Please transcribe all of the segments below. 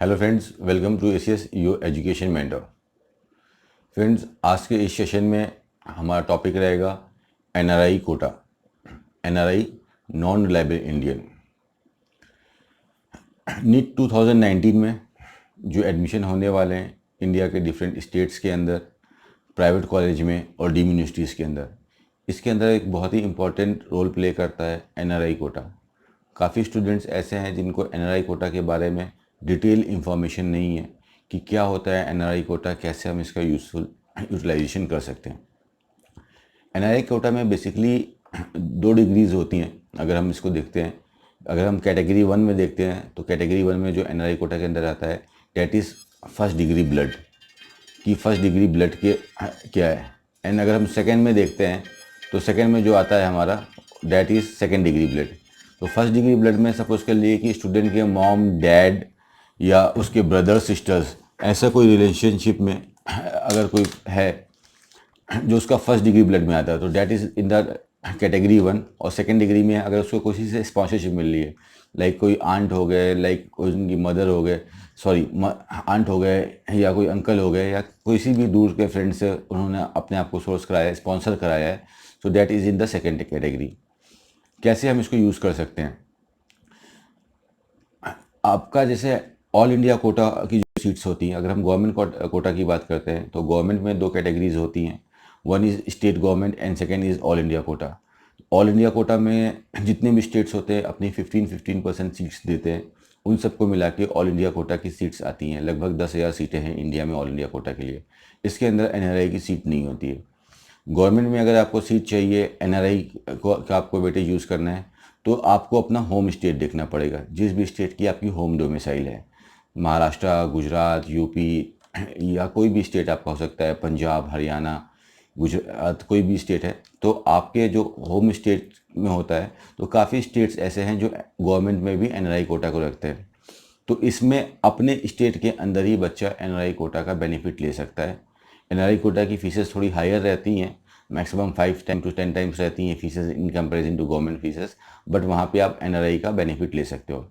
Hello friends, welcome to ACS your education mentor. Friends, आज के इस सेशन में हमारा टॉपिक रहेगा NRI quota, NRI non reliable Indian. NEET 2019 में जो एडमिशन होने वाले हैं इंडिया के डिफरेंट स्टेट्स के अंदर, प्राइवेट कॉलेज में और डीम्ड यूनिवर्सिटीज़ के अंदर, इसके अंदर एक बहुत ही इम्पॉर्टेंट रोल प्ले करता है एनआरआई कोटा। काफ़ी स्टूडेंट्स ऐसे हैं जिनको एनआरआई कोटा के बारे में डिटेल इंफॉर्मेशन नहीं है कि क्या होता है एनआरआई कोटा, कैसे हम इसका यूज़फुल यूटिलाइजेशन कर सकते हैं। एनआरआई कोटा में बेसिकली 2 डिग्रीज़ होती हैं। अगर हम इसको देखते हैं, अगर हम कैटेगरी 1 में देखते हैं तो कैटेगरी 1 में जो एनआरआई कोटा के अंदर आता है that is first degree blood, कि फर्स्ट डिग्री ब्लड के क्या है। एंड अगर हम सेकेंड में देखते हैं तो सेकेंड में जो आता है हमारा that is second degree blood. तो फर्स्ट डिग्री ब्लड में सपोज कर लिए कि स्टूडेंट के मॉम डैड या उसके ब्रदर सिस्टर्स, ऐसा कोई रिलेशनशिप में अगर कोई है जो उसका फर्स्ट डिग्री ब्लड में आता है तो that is in the category 1। और सेकेंड डिग्री में अगर उसको किसी से स्पॉन्सरशिप मिल रही है, लाइक कोई आंट हो गए, लाइक कोई उनकी मदर हो गए, सॉरी आंट हो गए, या कोई अंकल हो गए, या किसी भी दूर के फ्रेंड से उन्होंने अपने आप को सोर्स कराया है, स्पॉन्सर कराया है, so that is in the second category. कैसे हम इसको यूज़ कर सकते हैं? आपका जैसे ऑल इंडिया कोटा की जो सीट्स होती हैं, अगर हम गवर्नमेंट कोटा की बात करते हैं तो गवर्नमेंट में 2 कैटेगरीज होती हैं। One is state government and second is all India quota. All India quota में जितने भी स्टेट्स होते हैं अपनी 15% सीट्स देते हैं, उन सबको मिला के ऑल इंडिया कोटा की सीट्स आती हैं। लगभग 10,000 सीटें हैं इंडिया में ऑल इंडिया कोटा के लिए। इसके अंदर एनआरआई की सीट नहीं होती है। गवर्नमेंट में अगर आपको सीट चाहिए एनआरआई को का आपको बेटे यूज़ करना है तो आपको अपना होम स्टेट देखना पड़ेगा, जिस भी स्टेट की आपकी होम डोमिसाइल है। महाराष्ट्र, गुजरात, यूपी या कोई भी स्टेट आपका हो सकता है, पंजाब, हरियाणा, गुजरात, कोई भी स्टेट है। तो आपके जो होम स्टेट में होता है तो काफ़ी स्टेट्स ऐसे हैं जो गवर्नमेंट में भी एनआरआई कोटा को रखते हैं। तो इसमें अपने स्टेट के अंदर ही बच्चा एनआरआई कोटा का बेनिफिट ले सकता है। एनआरआई कोटा की फ़ीसेस थोड़ी हायर रहती हैं, मैक्सिमम 5 to 10 टाइम्स रहती हैं fees in comparison to government fees, but वहाँ पे आप एनआरआई का बेनिफिट ले सकते हो।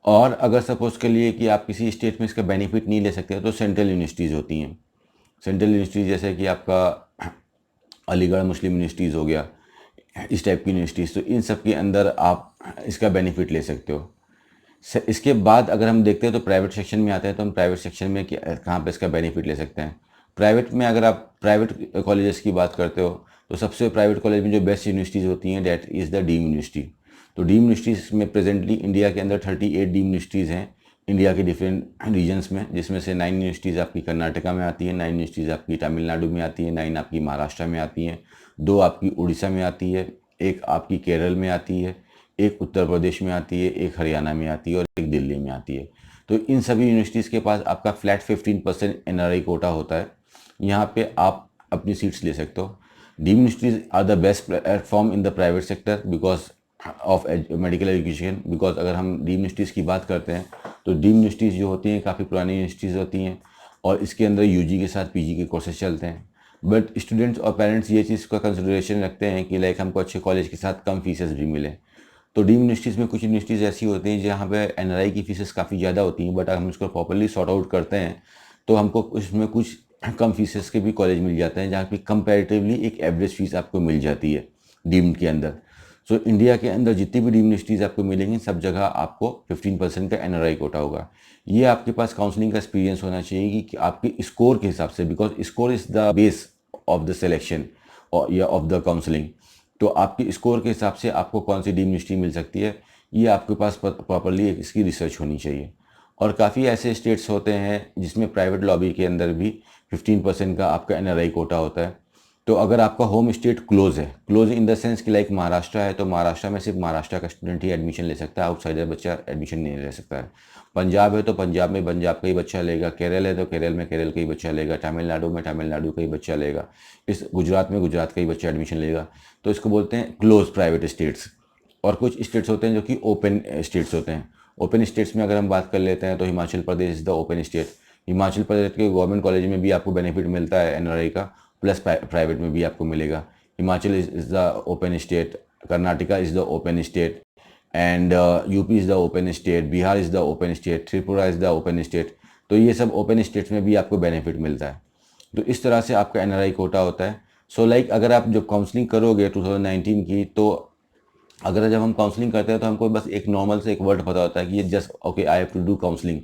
और अगर सपोज़ के लिए कि आप किसी स्टेट में इसका बेनिफिट नहीं ले सकते तो सेंट्रल यूनिवर्सिटीज़ होती हैं। सेंट्रल यूनिवर्सिटीज़ जैसे कि आपका अलीगढ़ मुस्लिम यूनिवर्सिटीज़ हो गया, इस टाइप की यूनिवर्सिटीज़, तो इन सब के अंदर आप इसका बेनिफिट ले सकते हो। इसके बाद अगर हम देखते हैं तो प्राइवेट सेक्शन में आते हैं, तो हम प्राइवेट सेक्शन में कहाँ पे इसका बेनिफिट ले सकते हैं। प्राइवेट में अगर आप प्राइवेट कॉलेजेस की बात करते हो तो सबसे प्राइवेट कॉलेज में जो बेस्ट यूनिवर्सिटीज़ होती हैं that is the deemed university. तो डीम्ड यूनिवर्सिटीज़ में प्रेजेंटली इंडिया के अंदर 38 डीम्ड यूनिवर्सिटीज़ हैं इंडिया के डिफरेंट रीजन्स में, जिसमें से 9 यूनिवर्सिटीज़ आपकी कर्नाटका में आती हैं, 9 यूनिवर्सिटीज़ आपकी तमिलनाडु में आती है, 9 आपकी महाराष्ट्र में आती हैं, 2 आपकी उड़ीसा में आती है, 1 आपकी केरल में आती है, 1 उत्तर प्रदेश में आती है, 1 हरियाणा में आती है और 1 दिल्ली में आती है। तो इन सभी यूनिवर्सिटीज़ के पास आपका फ्लैट 15% एनआरआई कोटा होता है। यहाँ पे आप अपनी सीट्स ले सकते हो। Deemed universities are the best platform in the private sector because of medical education. Because अगर हम डीम्ड यूनिवर्सिटीज़ की बात करते हैं तो डीम्ड यूनिवर्सिटीज़ जो होती हैं काफ़ी पुरानी यूनिवर्सिटीज़ होती हैं और इसके अंदर यूजी के साथ पीजी के कोर्सेज चलते हैं। बट स्टूडेंट्स और पेरेंट्स ये चीज़ का कंसिडरेशन रखते हैं कि लाइक हमको अच्छे कॉलेज के साथ कम फीसेस भी मिले। तो डीम्ड यूनिवर्सिटीज़ में कुछ यूनिवर्सिटीज़ ऐसी होती हैं जहाँ पे एनआरआई की फीसेस काफ़ी ज़्यादा होती हैं, बट अगर हम उसको प्रॉपर्ली सॉर्ट आउट करते हैं तो हमको उसमें कुछ कम फीसेस के भी कॉलेज मिल जाते हैं जहाँ पे कंपैरेटिवली एक एवरेज फीस आपको मिल जाती है डीम्ड के अंदर। सो इंडिया के अंदर जितनी भी डीम्ड यूनिवर्सिटीज़ आपको मिलेंगी सब जगह आपको 15% का एनआरआई कोटा होगा। ये आपके पास काउंसलिंग का एक्सपीरियंस होना चाहिए कि आपके स्कोर के हिसाब से, because score is the base of the selection और या ऑफ द काउंसलिंग। तो आपके स्कोर के हिसाब से आपको कौन सी डीम्ड यूनिवर्सिटी मिल सकती है, ये आपके पास प्रॉपरली इसकी रिसर्च होनी चाहिए। और काफ़ी ऐसे स्टेट्स होते हैं जिसमें प्राइवेट लॉबी के अंदर भी 15% का आपका एनआरआई कोटा होता है। तो अगर आपका होम स्टेट क्लोज है, क्लोज इन द सेंस कि लाइक महाराष्ट्र है, तो महाराष्ट्र में सिर्फ महाराष्ट्र का स्टूडेंट ही एडमिशन ले सकता है, आउटसाइडर बच्चा एडमिशन नहीं ले सकता है। पंजाब है तो पंजाब में पंजाब का ही बच्चा लेगा, केरल है तो केरल में केरल का ही बच्चा लेगा, तमिलनाडु में तमिलनाडु का ही बच्चा लेगा, इस गुजरात में गुजरात का ही बच्चा एडमिशन लेगा। तो इसको बोलते हैं क्लोज प्राइवेट स्टेट्स। और कुछ स्टेट्स होते हैं जो कि ओपन स्टेट्स होते हैं। ओपन स्टेट्स में अगर हम बात कर लेते हैं तो Himachal Pradesh is the open state. Himachal Pradesh के गवर्नमेंट कॉलेज में भी आपको बेनिफिट मिलता है एनआरआई का, प्लस प्राइवेट में भी आपको मिलेगा। Himachal is the open state, Karnataka is the open state, and UP is the open state, Bihar is the open state, Tripura is the open state. तो ये सब ओपन स्टेट्स में भी आपको बेनिफिट मिलता है। तो इस तरह से आपका एनआरआई कोटा होता है। सो लाइक अगर आप जब काउंसलिंग करोगे 2019 की, तो अगर जब हम काउंसलिंग करते हैं तो हमको बस एक नॉर्मल से एक वर्ड पता होता है कि ये just okay I have to do counselling.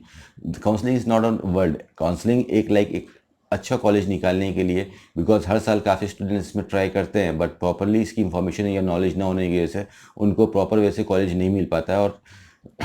Counselling is not a word. Counselling एक लाइक एक अच्छा कॉलेज निकालने के लिए, बिकॉज हर साल काफ़ी स्टूडेंट्स इसमें ट्राई करते हैं, बट प्रॉपरली इसकी इन्फॉर्मेशन या नॉलेज ना होने की वजह से उनको प्रॉपर वे से कॉलेज नहीं मिल पाता है। और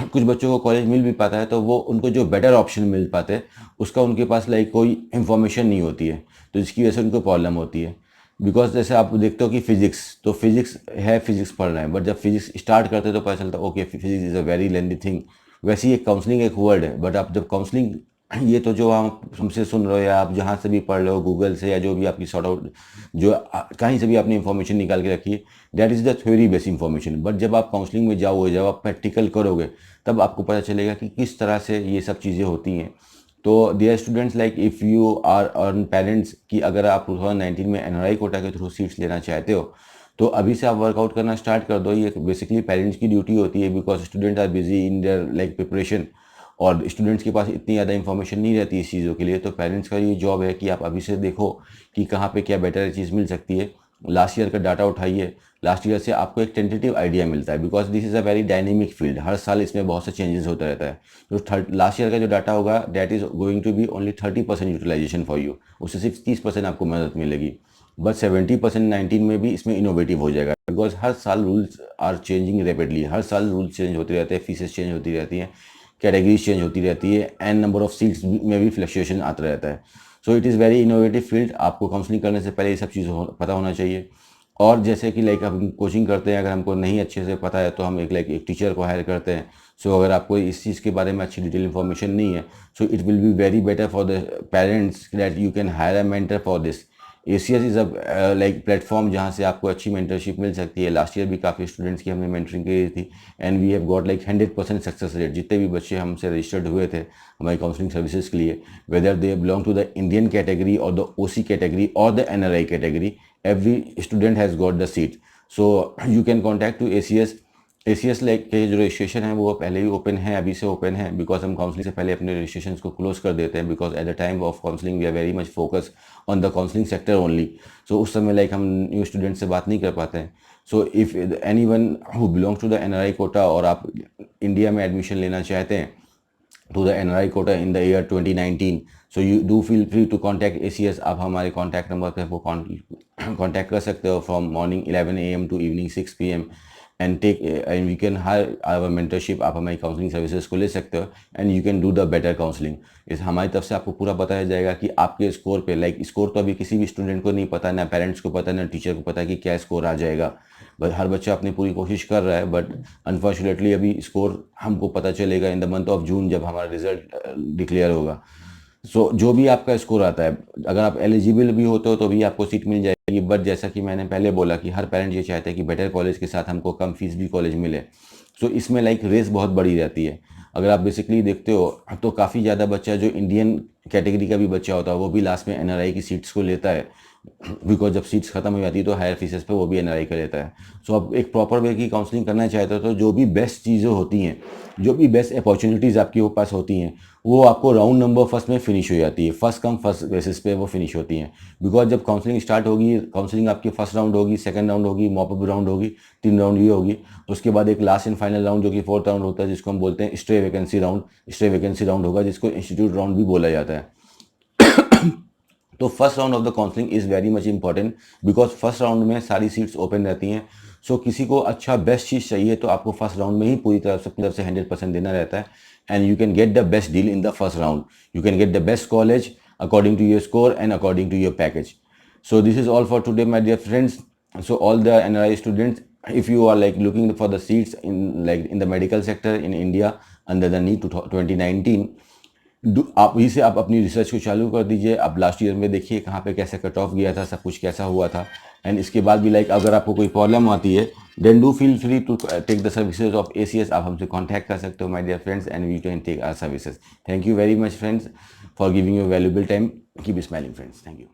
कुछ बच्चों को कॉलेज मिल भी पाता है तो वो उनको जो बेटर ऑप्शन मिल पाते हैं उसका उनके पास लाइक कोई इन्फॉर्मेशन नहीं होती है, तो जिसकी वजह से उनको प्रॉब्लम होती है। बिकॉज जैसे आप देखते हो कि फिजिक्स, तो फिजिक्स है, फिजिक्स पढ़ रहे हैं, बट जब फिजिक्स स्टार्ट करते हैं तो पता चलता है okay physics is a very lengthy thing. वैसे ही एक काउंसलिंग एक वर्ड है, बट आप जब काउंसलिंग, ये तो जो आप हमसे सुन रहे हो या आप जहाँ से भी पढ़ रहे हो गूगल से या जो भी आपकी सॉर्ट आउट जो कहीं से भी आपने इन्फॉर्मेशन निकाल के रखी है, that is the theory based information. But जब आप काउंसलिंग में जाओगे, जब आप प्रैक्टिकल करोगे, तब आपको पता चलेगा कि किस तरह से ये सब चीज़ें होती हैं। तो their students like if you are earn parents कि अगर आप 2019 में एनआरआई कोटा के थ्रू सीट्स लेना चाहते हो तो अभी से आप वर्कआउट करना स्टार्ट कर दो। ये बेसिकली पेरेंट्स की ड्यूटी होती है, because student are busy in their like preparation, और स्टूडेंट्स के पास इतनी ज़्यादा इन्फॉर्मेशन नहीं रहती इस चीज़ों के लिए। तो पेरेंट्स का ये जॉब है कि आप अभी से देखो कि कहाँ पे क्या बेटर चीज़ मिल सकती है। लास्ट ईयर का डाटा उठाइए, लास्ट ईयर से आपको एक टेंटेटिव आइडिया मिलता है, because this is a very dynamic field. हर साल इसमें बहुत से चेंजेस होता रहता है। तो लास्ट ईयर का जो डाटा होगा that is going to be only 30% utilization for you, उससे सिर्फ 30% आपको मदद मिलेगी। बट 70% 19 में भी इसमें इनोवेटिव हो जाएगा, बिकॉज हर साल रूल्स आर चेंजिंग रेपिडली। हर साल रूल्स चेंज होते रहते हैं, फीसेस चेंज होती रहती हैं, कैटेगरीज चेंज होती रहती है, एन नंबर ऑफ सीट्स में भी फ्लक्चुएशन आता रहता है। So it is very innovative field. आपको काउंसलिंग करने से पहले ये सब चीज़ पता होना चाहिए। और जैसे कि लाइक हम कोचिंग करते हैं, अगर हमको नहीं अच्छे से पता है तो हम एक टीचर को हायर करते हैं। सो अगर आपको इस चीज़ के बारे में अच्छी डिटेल इन्फॉर्मेशन नहीं है, so it will be very better for the parents that you can hire a mentor for this. ACS is a like platform जहाँ से आपको अच्छी मेंटरशिप मिल सकती है। लास्ट ईयर भी काफ़ी स्टूडेंट्स की हमने मेंटरिंग की थी, and we have got like 100% success rate. जितने भी बच्चे हमसे रजिस्टर्ड हुए थे हमारी काउंसलिंग सर्विसेज के लिए, whether they belong to the Indian category और द ओसी कैटेगरी और the NRI category, every student has got the seat. So you can contact to ACS। ACS like के जो रजिस्ट्रेशन है वो पहले ही ओपन है, अभी से ओपन है, बिकॉज हम काउंसलिंग से पहले अपने रजिस्ट्रेशन को क्लोज कर देते हैं, because at the time of counselling we are very much focus on the counselling sector only. So उस समय लाइक हम न्यू स्टूडेंट से बात नहीं कर पाते हैं। So if anyone who belongs to the NRI quota और आप इंडिया में एडमिशन लेना चाहते हैं to the NRI quota in the year 2019, so you do feel free to contact ACS। आप हमारे कॉन्टैक्ट नंबर पे वो कॉन्टैक्ट कर सकते हो from morning 11 AM to evening 6 PM, and take and we can hire our mentorship. आप हमारी counselling services को ले सकते हो and you can do the better counselling. इस हमारी तरफ से आपको पूरा बताया जाएगा कि आपके स्कोर पे लाइक स्कोर तो अभी किसी भी स्टूडेंट को नहीं पता, ना पेरेंट्स को पता, ना टीचर को पता कि क्या स्कोर आ जाएगा। बट हर बच्चा अपनी पूरी कोशिश कर रहा है, बट अनफॉर्चुनेटली अभी स्कोर हमको पता चलेगा in the month of June जब हमारा रिजल्ट डिक्लेयर होगा। सो जो भी आपका स्कोर आता है, अगर आप एलिजिबल भी होते हो तो भी आपको सीट मिल जाएगी। बट जैसा कि मैंने पहले बोला कि हर पेरेंट ये चाहते हैं कि बेटर कॉलेज के साथ हमको कम फीस भी कॉलेज मिले। सो इसमें लाइक रेस बहुत बड़ी रहती है। अगर आप बेसिकली देखते हो तो काफ़ी ज़्यादा बच्चा जो इंडियन कैटेगरी का भी बच्चा होता है वो भी लास्ट में एनआरआई की सीट्स को लेता है, बिकॉज जब सीट्स खत्म हो जाती है तो हायर फीसेस पे वो भी एनआरआई का लेता है। सो आप एक प्रॉपर वे की काउंसलिंग करना चाहते हो तो जो भी बेस्ट चीज़ें होती हैं, जो भी बेस्ट अपॉर्चुनिटीज़ आपके पास होती हैं, वो आपको राउंड नंबर फर्स्ट में फिनिश हो जाती है। फर्स्ट कम फर्स्ट बेसिस पे वो फिनिश होती हैं। बिकॉज जब काउंसलिंग स्टार्ट होगी, काउंसलिंग आपकी फर्स्ट राउंड होगी, सेकंड राउंड होगी, मॉपअप राउंड होगी, 3 राउंड ये होगी। उसके बाद एक लास्ट एंड फाइनल राउंड जो कि 4th राउंड होता है, जिसको हम बोलते हैं stay vacancy round. Stay vacancy round होगा जिसको इंस्टीट्यूट राउंड भी बोला जाता है। तो first round of the counselling is very much important, because first round में सारी सीट्स ओपन रहती हैं। सो किसी को अच्छा बेस्ट चीज़ चाहिए तो आपको फर्स्ट राउंड में ही पूरी तरफ से 100% देना रहता है, and you can get the best deal in the first round. You can get the best college according to your score and according to your package. So this is all for today, my dear friends. So all the NRI students, if you are like looking for the seats in the medical sector in India under the NEET 2019, आप वहीं से आप अपनी research को चालू कर दीजिए। आप लास्ट ईयर में देखिए कहाँ पे कैसे कट ऑफ गया था, सब कुछ कैसा हुआ था। एंड इसके बाद भी लाइक अगर आपको कोई प्रॉब्लम आती है then do feel free to take the services of ACS। आप हमसे कॉन्टैक्ट कर सकते हो my dear friends, and we can take our services. Thank you very much friends for giving your valuable time. Keep smiling friends. Thank you.